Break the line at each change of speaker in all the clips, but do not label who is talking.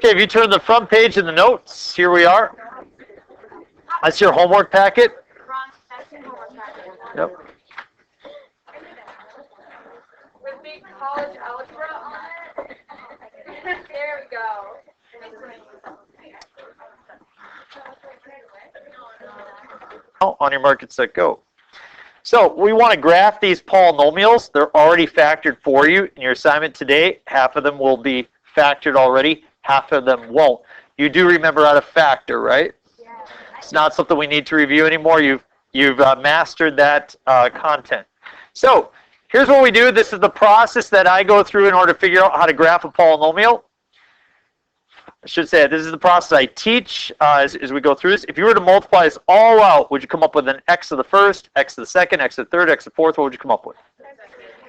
Okay, if you turn to the front page in the notes, here we are. That's your homework packet. Yep.
With big college algebra on it. There we go.
Oh, on your mark, get set, go. So we want to graph these polynomials. They're already factored for you in your assignment today. Half of them will be factored already. Half of them won't. You do remember how to factor, right?
Yeah.
It's not something we need to review anymore. You've mastered that content. So here's what we do. This is the process that I go through in order to figure out how to graph a polynomial. I should say this is the process I teach as we go through this. If you were to multiply this all out, would you come up with an x to the first, x to the second, x to the third, x to the fourth? What would you come up with?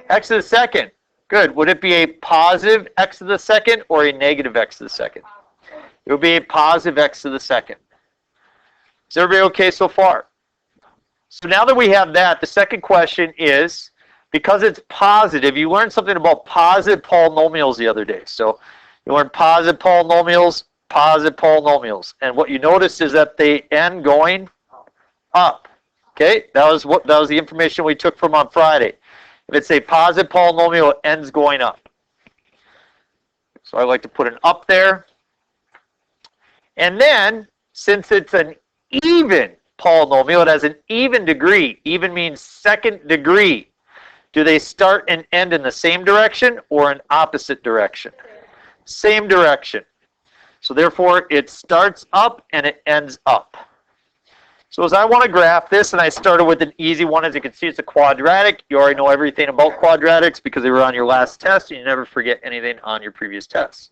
X to the second. Good. Would it be a positive x to the second or a negative x to the second? It would be a positive x to the second. Is everybody okay so far? So now that we have that, the second question is, because it's positive, you learned something about positive polynomials the other day. So you learned positive polynomials. And what you notice is that they end going up. Okay? That was the information we took from on Friday. If it's a positive polynomial, it ends going up. So I like to put an up there. And then, since it's an even polynomial, it has an even degree. Even means second degree. Do they start and end in the same direction or in opposite direction? Same direction. So therefore, it starts up and it ends up. So as I want to graph this, and I started with an easy one, as you can see, it's a quadratic. You already know everything about quadratics because they were on your last test, and you never forget anything on your previous tests.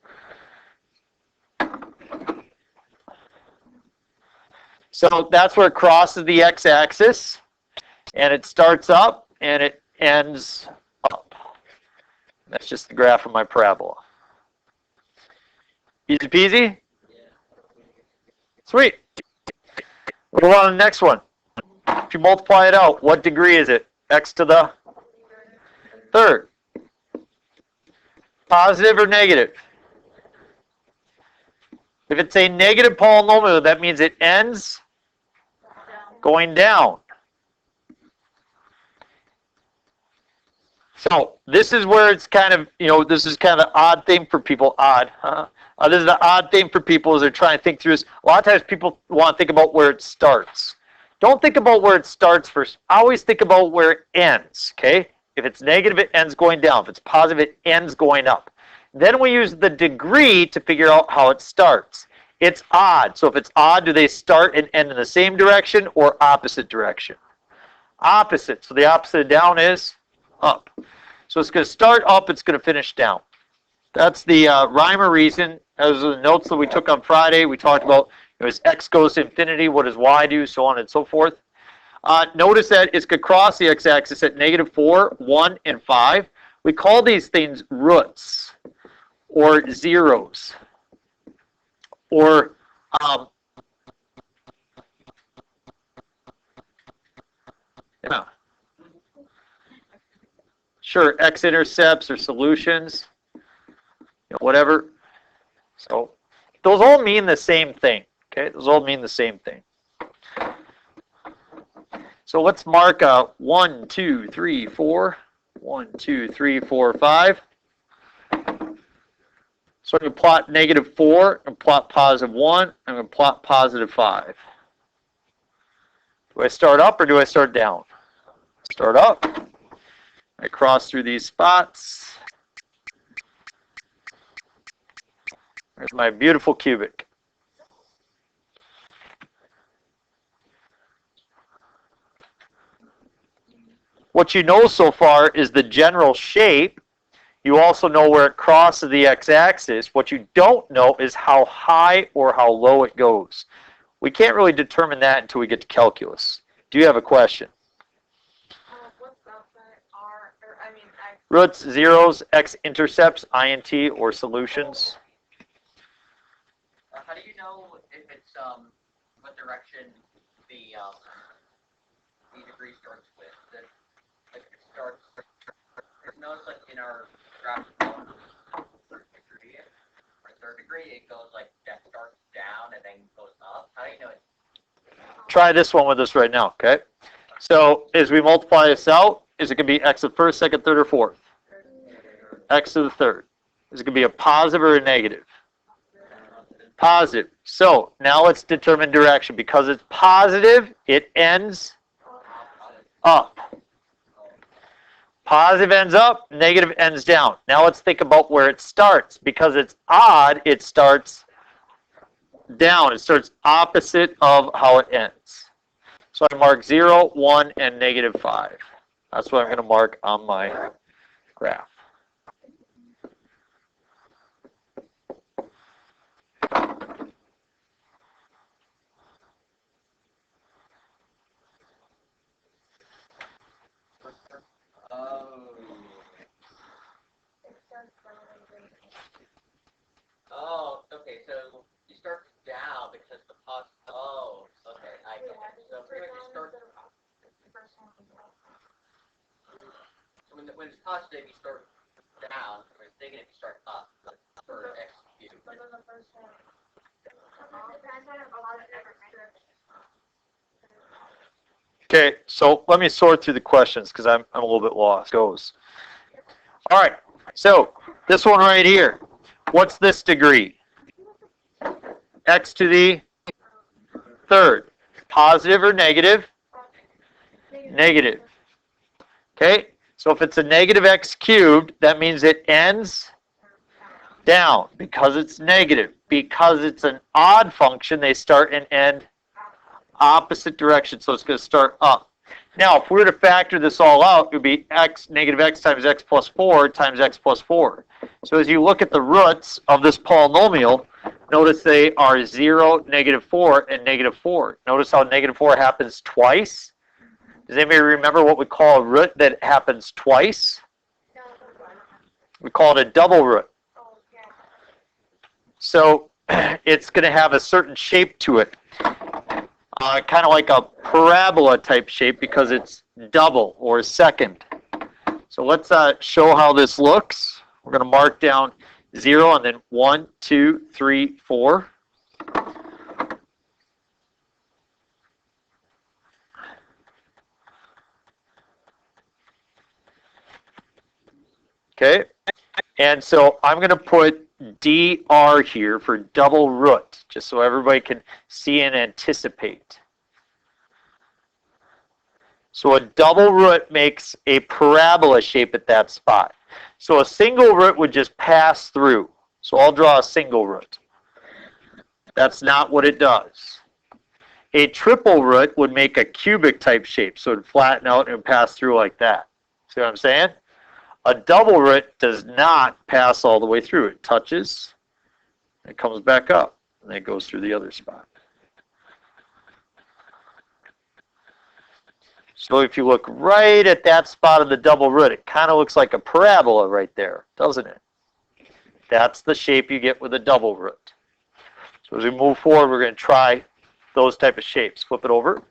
So that's where it crosses the x-axis, and it starts up and it ends up. That's just the graph of my parabola. Easy peasy? Sweet. We'll go on to the next one. If you multiply it out, what degree is it? X to the third. Positive or negative? If it's a negative polynomial, that means it ends going down. So this is where it's kind of, this is kind of an odd thing for people. Odd, huh? This is the odd thing for people as they're trying to think through this. A lot of times people want to think about where it starts. Don't think about where it starts first. Always think about where it ends, okay? If it's negative, it ends going down. If it's positive, it ends going up. Then we use the degree to figure out how it starts. It's odd. So if it's odd, do they start and end in the same direction or opposite direction? Opposite. So the opposite of down is up. So it's going to start up, it's going to finish down. That's the rhyme or reason. As the notes that we took on Friday, we talked about as x goes to infinity, what does y do, so on and so forth. Notice that it's going to cross the x-axis at -4, 1, and 5. We call these things roots or zeros or sure, x-intercepts or solutions, whatever. So those all mean the same thing. Okay, those all mean the same thing. So let's mark 1, 2, 3, 4. 1, 2, 3, 4, 5. So I'm going to plot -4 and plot +1. I'm going to plot +5. Do I start up or do I start down? Start up. I cross through these spots. There's my beautiful cubic. What you know so far is the general shape. You also know where it crosses the x-axis. What you don't know is how high or how low it goes. We can't really determine that until we get to calculus. Do you have a question?
What's outside R?
Roots, zeros, x-intercepts, int, or solutions.
How do you know if it's what direction the degree starts with? Like it starts. Notice like in our graph, degree, right there. third degree, it goes like that starts down and then goes up. How do you know it?
Try this one with us right now, okay? So as we multiply this out, is it going to be x to the first, second, third, or fourth? X to the third. Is it going to be a positive or a negative? Positive. So now let's determine direction. Because it's positive, it ends up. Positive ends up, negative ends down. Now let's think about where it starts. Because it's odd, it starts down. It starts opposite of how it ends. So I mark 0, 1, and negative 5. That's what I'm going to mark on my graph.
Oh, okay, so you start down because the pos. Oh, okay, I get it. So pretty much you start. So when it's positive, you start down. When it's negative, you start up. For x cubed.
Okay, so let me sort through the questions because I'm a little bit lost. Goes. All right, so this one right here. What's this degree? X to the third. Positive or negative? Negative. Okay, so if it's a negative x cubed, that means it ends down because it's negative. Because it's an odd function, they start and end opposite direction, so it's going to start up. Now, if we were to factor this all out, it would be x, negative x times x plus 4 times x plus 4. So as you look at the roots of this polynomial, notice they are 0, negative 4, and negative 4. Notice how negative 4 happens twice. Does anybody remember what we call a root that happens twice? We call it a double root. So it's going to have a certain shape to it. Kind of like a parabola type shape because it's double or second. So let's show how this looks. We're going to mark down 0 and then 1, 2, 3, 4. Okay, and so I'm going to put dr here for double root, just so everybody can see and anticipate. So a double root makes a parabola shape at that spot. So a single root would just pass through. So I'll draw a single root. That's not what it does. A triple root would make a cubic type shape, so it would flatten out and pass through like that. See what I'm saying? A double root does not pass all the way through. It touches, it comes back up, and then it goes through the other spot. So if you look right at that spot of the double root, it kind of looks like a parabola right there, doesn't it? That's the shape you get with a double root. So as we move forward, we're going to try those type of shapes. Flip it over.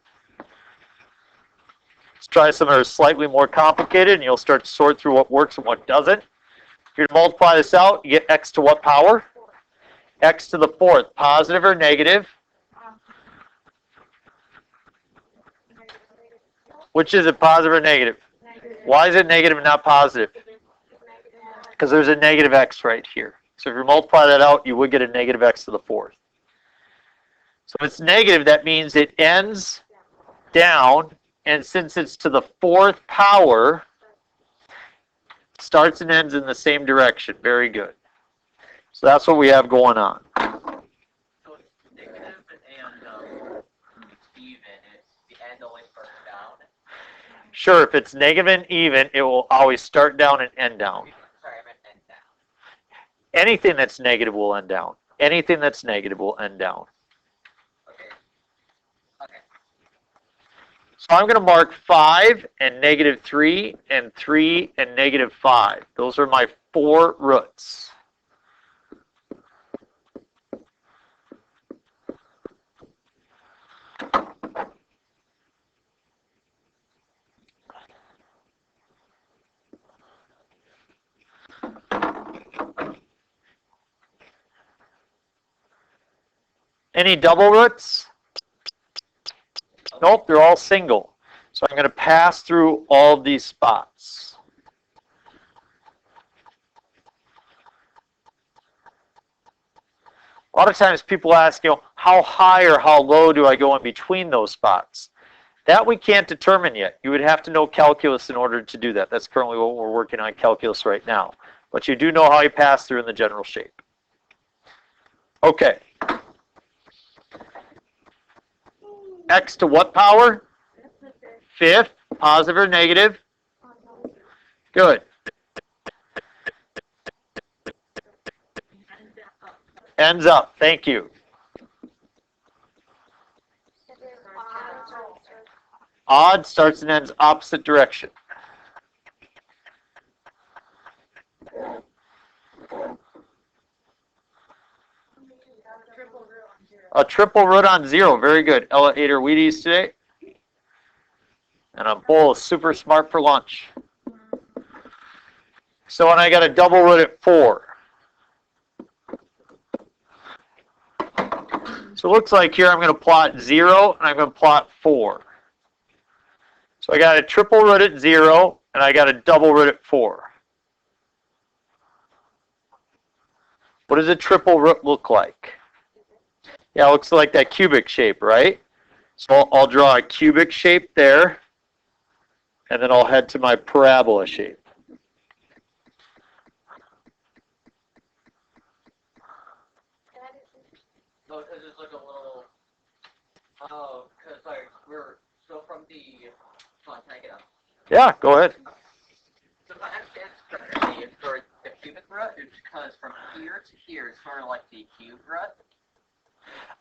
Let's try some that are slightly more complicated, and you'll start to sort through what works and what doesn't. If you're to multiply this out, you get x to what power? X to the fourth. Positive or negative? Which is it, positive or negative? Why is it negative and not positive? Because there's a negative x right here. So if you multiply that out, you would get a negative x to the fourth. So if it's negative, that means it ends down, and since it's to the fourth power, it starts and ends in the same direction. Very good. So that's what we have going on.
So it's negative and even. It's the end always starts down.
Sure, if it's negative and even, it will always start down and end down.
Sorry, I meant end down.
Anything that's negative will end down. Anything that's negative will end down.
Okay. Okay.
So I'm going to mark 5 and negative 3 and 3 and negative 5. Those are my 4 roots. Any double roots? Nope, they're all single. So I'm going to pass through all of these spots. A lot of times people ask, how high or how low do I go in between those spots? That we can't determine yet. You would have to know calculus in order to do that. That's currently what we're working on, calculus right now. But you do know how you pass through in the general shape. Okay. X to what power? Fifth. Positive or negative? Good. Ends up. Thank you. Odd starts and ends opposite direction. A triple root on 0. Very good. Ella ate her Wheaties today. And I'm full super smart for lunch. So when I got a double root at 4. So it looks like here I'm going to plot 0 and I'm going to plot 4. So I got a triple root at 0 and I got a double root at 4. What does a triple root look like? Yeah, it looks like that cubic shape, right? So I'll draw a cubic shape there, and then I'll head to my parabola shape.
So does this look a little, because like we're, so from the, come on, can I get up?
Yeah, go ahead.
So if I understand this correctly, for the cubic root, it's because from here to here, it's sort of like the cube root.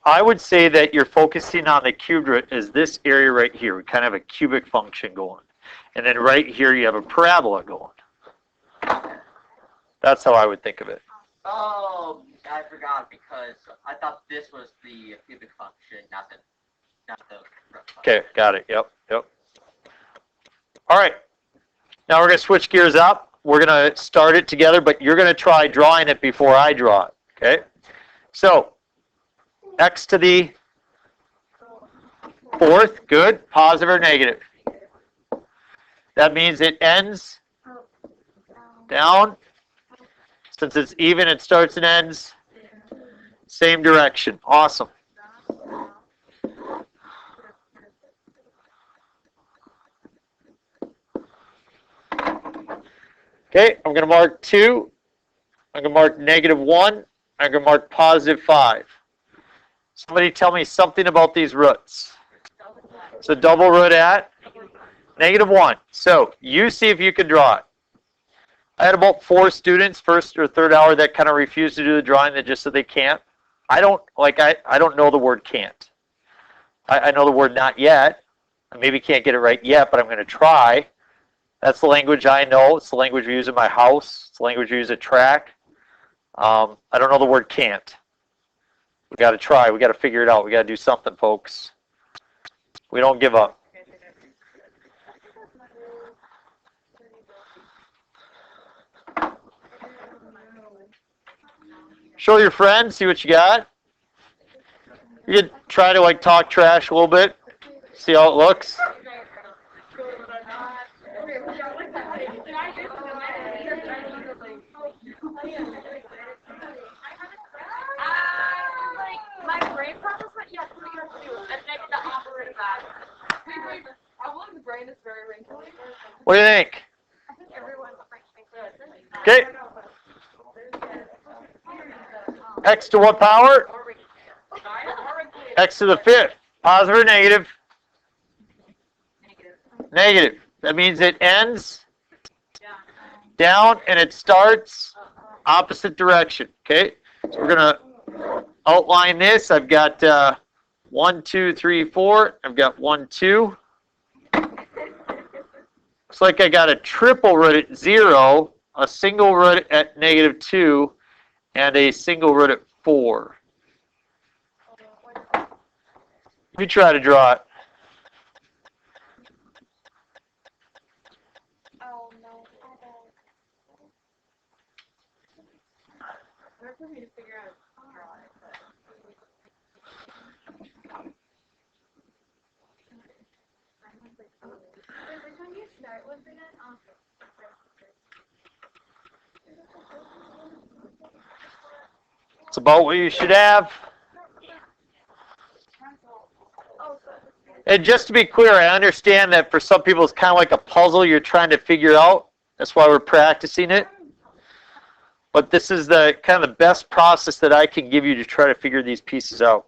I would say that you're focusing on the cubed root as this area right here. We kind of have a cubic function going. And then right here you have a parabola going. That's how I would think of it.
Oh, I forgot because I thought this was the cubic function, not the root function.
Okay, got it. Yep. All right. Now we're going to switch gears up. We're going to start it together, but you're going to try drawing it before I draw it. Okay? So, x to the 4th, good. Positive or negative? That means it ends down. Since it's even, it starts and ends same direction. Awesome. Okay, I'm going to mark 2. I'm going to mark -1. I'm going to mark +5. Somebody tell me something about these roots. It's a double root at -1. So you see if you can draw it. I had about 4 students, first or third hour, that kind of refused to do the drawing. That just said they can't. I don't know the word can't. I know the word not yet. I maybe can't get it right yet, but I'm going to try. That's the language I know. It's the language we use in my house. It's the language we use at track. I don't know the word can't. We got to try. We got to figure it out. We got to do something, folks. We don't give up. Show your friends. See what you got. You could try to talk trash a little bit. See how it looks.
My brain process went, yes, what do you have to do? And then the operative that. I want the brain is very wrinkly.
What do you think?
I think everyone's thinks good.
Okay. X to what power? X to the 5th. Positive or negative? Negative. That means it ends down and it starts opposite direction. Okay? So we're going to outline this. I've got 1, 2, 3, 4. I've got 1, 2. Looks like I got a triple root at 0, a single root at -2, and a single root at 4. You try to draw it.
Oh, no. Hard for me to figure out how to draw it, Sorry, once again,
It's about what you should have. And just to be clear, I understand that for some people it's kind of like a puzzle you're trying to figure out. That's why we're practicing it. But this is the kind of the best process that I can give you to try to figure these pieces out.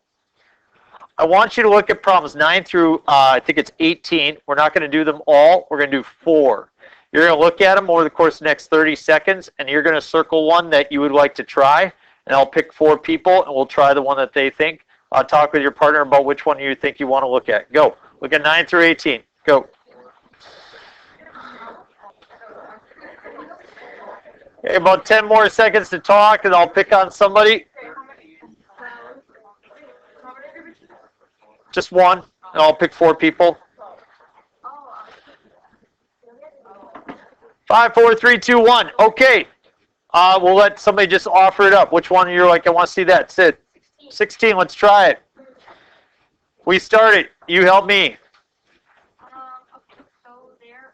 I want you to look at problems 9 through, I think it's 18. We're not going to do them all. We're going to do 4. You're going to look at them over the course of the next 30 seconds, and you're going to circle one that you would like to try. And I'll pick 4 people, and we'll try the one that they think. Talk with your partner about which one you think you want to look at. Go. Look at 9 through 18. Go. Okay, about 10 more seconds to talk, and I'll pick on somebody. Just one, and I'll pick 4 people. 5, 4, 3, 2, 1. Okay. We'll let somebody just offer it up. Which one you're like, I want to see that. Sit. 16. Let's try it. We started. You help me.
okay, so there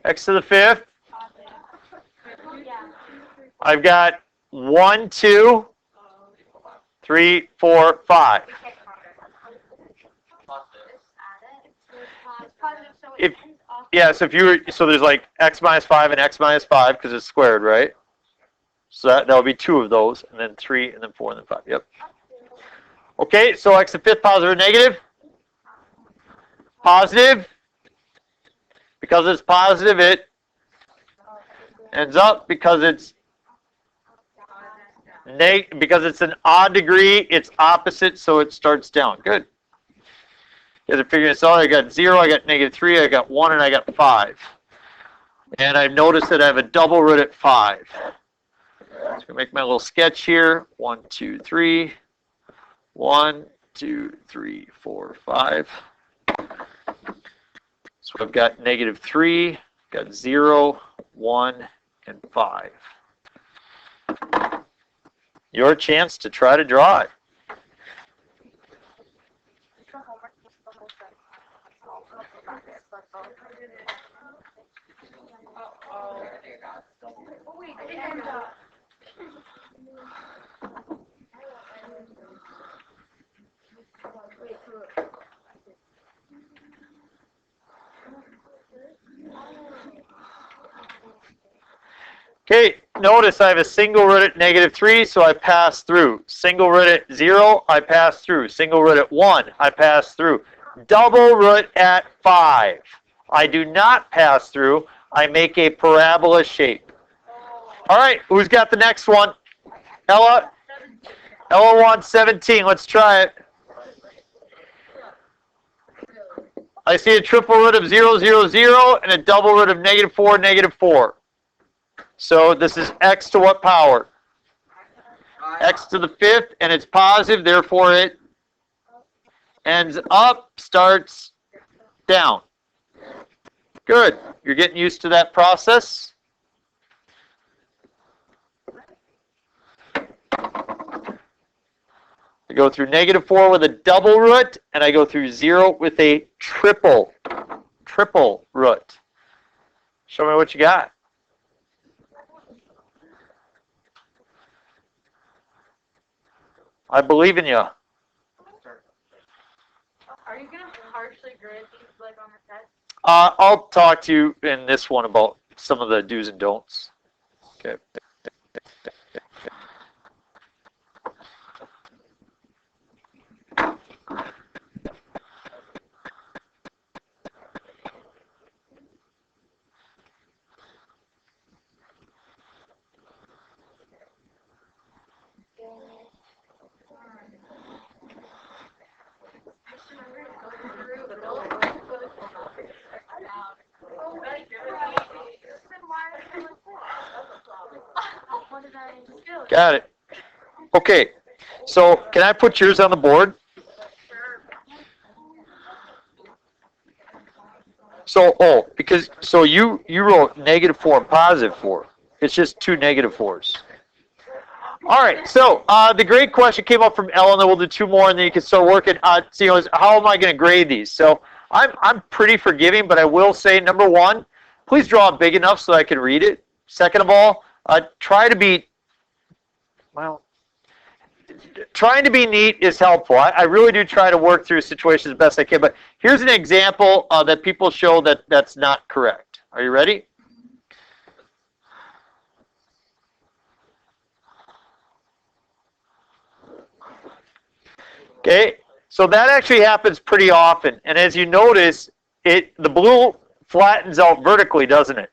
are
X to the 5th.
Yeah.
I've got 1, 2, 3, 4, 5. If yes, if you were, so there's like x minus 5 and x minus 5 because it's squared, right? So that would be 2 of those, and then 3, and then 4, and then 5. Yep. Okay, so x to the 5th, positive or negative? Positive. Because it's positive, it ends up. Because it's because it's an odd degree, it's opposite, so it starts down. Good. You guys are figuring this out. I got 0, I got negative 3, I got 1, and I got 5. And I've noticed that I have a double root at 5. So I'm going to make my little sketch here. 1, 2, 3. 1, 2, 3, 4, 5. So I've got negative 3, got 0, 1, and 5. Your chance to try to draw it. Okay, notice I have a single root at negative 3, so I pass through. Single root at 0, I pass through. Single root at 1, I pass through. Double root at 5. I do not pass through. I make a parabola shape. All right, who's got the next one? Ella? Ella wants 17. Let's try it. I see a triple root of 0, 0, 0, and a double root of negative 4, negative 4. So this is x to what power? X to the 5th, and it's positive, therefore it ends up, starts down. Good. You're getting used to that process. I go through negative 4 with a double root, and I go through 0 with a triple root. Show me what you got. I believe in you.
Are you gonna harshly grade these like on the test?
I'll talk to you in this one about some of the do's and don'ts. Okay. Got it. Okay. So can I put yours on the board? So, so you wrote negative 4 and positive 4. It's just 2 negative 4s. All right, so the great question came up from Ellen, and we'll do two more, and then you can start working. So, is how am I going to grade these? So I'm pretty forgiving, but I will say, number one, please draw it big enough so I can read it. Second of all, try to be, well, trying to be neat is helpful. I really do try to work through situations as best I can, but here's an example that people show that that's not correct. Are you ready? Okay, so that actually happens pretty often, and as you notice, the blue flattens out vertically, doesn't it?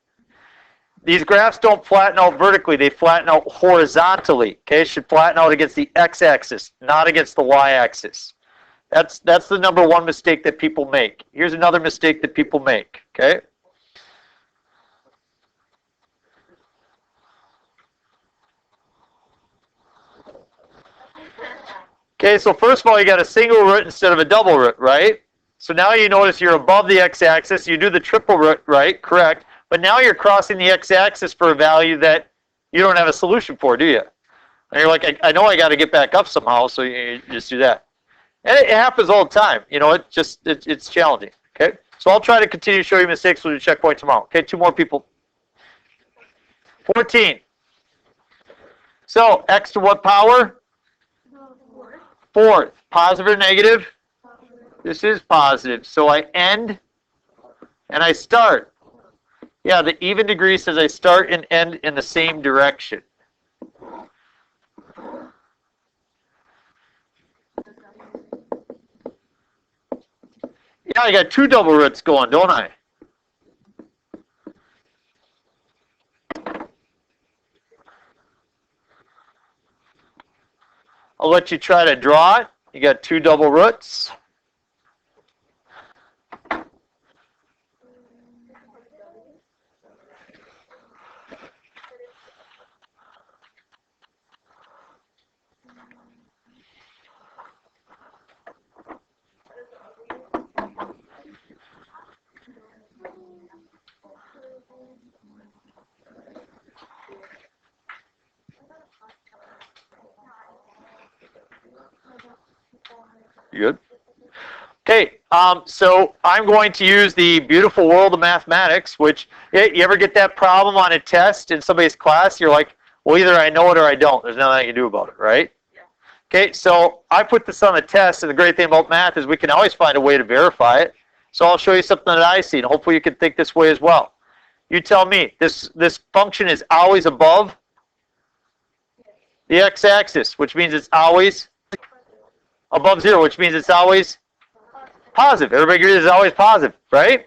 These graphs don't flatten out vertically, they flatten out horizontally. Okay, it should flatten out against the x-axis, not against the y-axis. That's the number one mistake that people make. Here's another mistake that people make, okay? Okay, so first of all, you got a single root instead of a double root, right? So now you notice you're above the x-axis. You do the triple root, right? Correct. But now you're crossing the x-axis for a value that you don't have a solution for, do you? And you're like, I know I got to get back up somehow, so you just do that. And it happens all the time. You know, it's challenging. Okay, so I'll try to continue to show you mistakes with the checkpoint tomorrow. Okay, two more people. 14. So x to what power? Fourth. Positive or negative? This is positive. So I end and I start. Yeah, the even degree says I start and end in the same direction. Yeah, I got two double roots going, don't I? I'll let you try to draw it. You got two double roots. You good? Okay, so I'm going to use the beautiful world of mathematics, which, you ever get that problem on a test in somebody's class? You're like, well, either I know it or I don't. There's nothing I can do about it, right? Yeah. Okay, so I put this on the test, and the great thing about math is we can always find a way to verify it. So I'll show you something that I see, and hopefully you can think this way as well. You tell me, this function is always above the x-axis, which means it's always above 0, which means it's always positive. Everybody agrees it's always positive, right?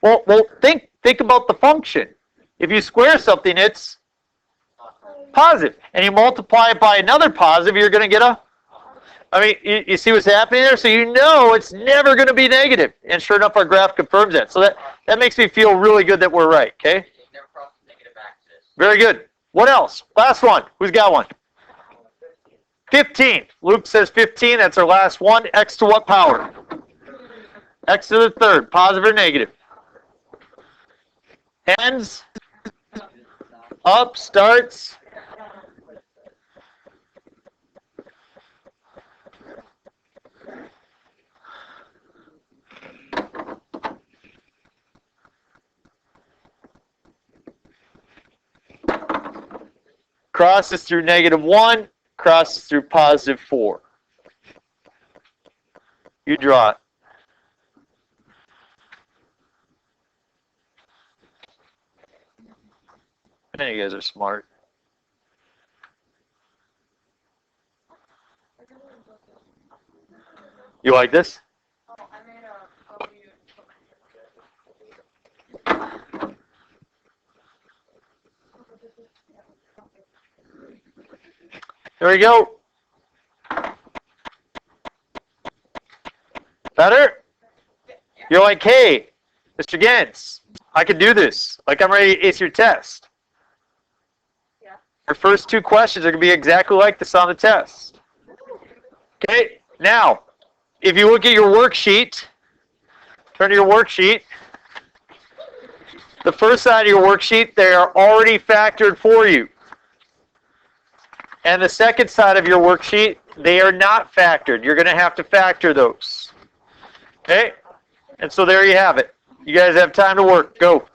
Well, think about the function. If you square something, it's positive. And you multiply it by another positive, you're going to get a... I mean, you see what's happening there? So you know it's never going to be negative. And sure enough, our graph confirms that. So that makes me feel really good that we're right, okay?
It never crosses the negative axis.
Very good. What else? Last one. Who's got one? 15. Luke says 15. That's our last one. X to what power? X to the third. Positive or negative? Ends. Up. Starts. Crosses through -1. Crosses through +4. You draw it. Man, you guys are smart. You like this?
Oh, I made a
There we go. Better? You're like, hey, Mr. Gantz, I can do this. Like, I'm ready to ace your test.
Yeah.
Your first two questions are going to be exactly like this on the test. Okay, now, if you look at your worksheet, turn to your worksheet. The first side of your worksheet, they are already factored for you. and the second side of your worksheet, they are not factored. You're going to have to factor those. Okay? And so there you have it. You guys have time to work. Go.